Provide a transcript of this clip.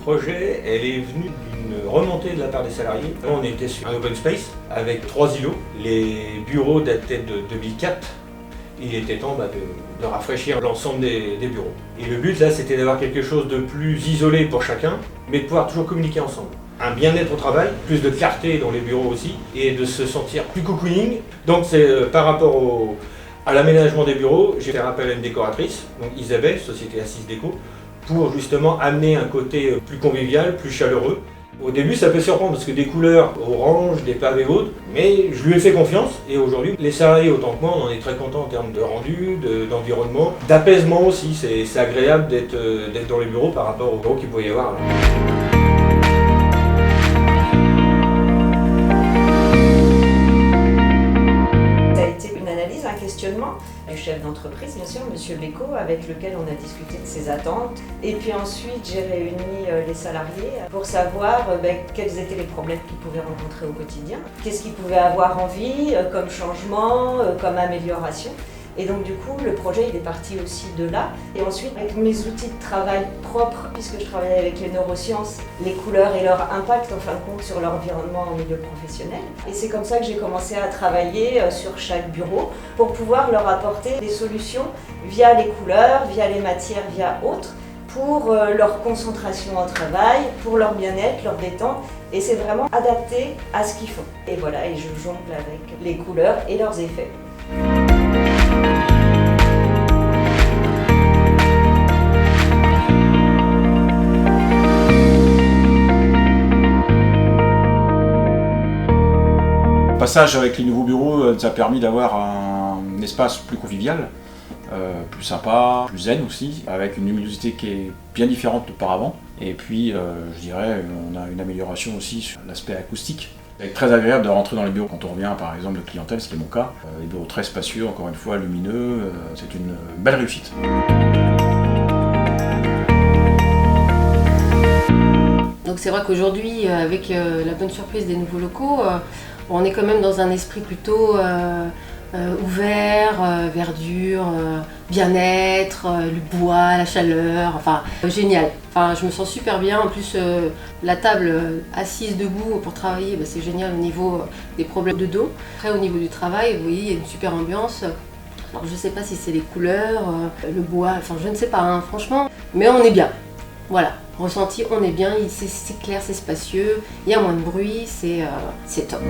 projet, elle est venue d'une remontée de la part des salariés. On était sur un open space avec 3 îlots. Les bureaux dataient de 2004. Il était temps de rafraîchir l'ensemble des bureaux. Et le but là, c'était d'avoir quelque chose de plus isolé pour chacun, mais de pouvoir toujours communiquer ensemble. Un bien-être au travail, plus de clarté dans les bureaux aussi, et de se sentir plus cocooning. Donc c'est par rapport à l'aménagement des bureaux, j'ai fait appel à une décoratrice, donc Isabelle, société Assise Déco, pour justement amener un côté plus convivial, plus chaleureux. Au début, ça peut surprendre parce que des couleurs orange, des pavés autres, mais je lui ai fait confiance et aujourd'hui, les salariés autant que moi, on en est très contents en termes de rendu, d'environnement, d'apaisement aussi. C'est agréable d'être dans les bureaux par rapport aux bureaux qu'il pouvait y avoir là. Un questionnement du chef d'entreprise, bien sûr, Monsieur Béco, avec lequel on a discuté de ses attentes. Et puis ensuite, j'ai réuni les salariés pour savoir quels étaient les problèmes qu'ils pouvaient rencontrer au quotidien, qu'est-ce qu'ils pouvaient avoir envie comme changement, comme amélioration. Et donc du coup, le projet il est parti aussi de là. Et ensuite, avec mes outils de travail propres, puisque je travaillais avec les neurosciences, les couleurs et leur impact en fin de compte sur l'environnement en milieu professionnel. Et c'est comme ça que j'ai commencé à travailler sur chaque bureau pour pouvoir leur apporter des solutions via les couleurs, via les matières, via autres, pour leur concentration au travail, pour leur bien-être, leur détente. Et c'est vraiment adapté à ce qu'ils font. Et voilà, et je jongle avec les couleurs et leurs effets. Le passage avec les nouveaux bureaux nous a permis d'avoir un espace plus convivial, plus sympa, plus zen aussi, avec une luminosité qui est bien différente d'auparavant. Et puis, je dirais, on a une amélioration aussi sur l'aspect acoustique. C'est très agréable de rentrer dans les bureaux quand on revient par exemple de clientèle, ce qui est mon cas. Les bureaux très spacieux, encore une fois lumineux, c'est une belle réussite. Donc c'est vrai qu'aujourd'hui, avec la bonne surprise des nouveaux locaux, on est quand même dans un esprit plutôt ouvert, verdure, bien-être, le bois, la chaleur, enfin génial. Enfin, je me sens super bien. En plus, la table assise debout pour travailler, c'est génial au niveau des problèmes de dos. Après, au niveau du travail, vous voyez, il y a une super ambiance. Alors, je ne sais pas si c'est les couleurs, le bois, enfin je ne sais pas, hein, franchement, mais on est bien. Voilà, ressenti, on est bien, c'est clair, c'est spacieux, il y a moins de bruit, c'est top.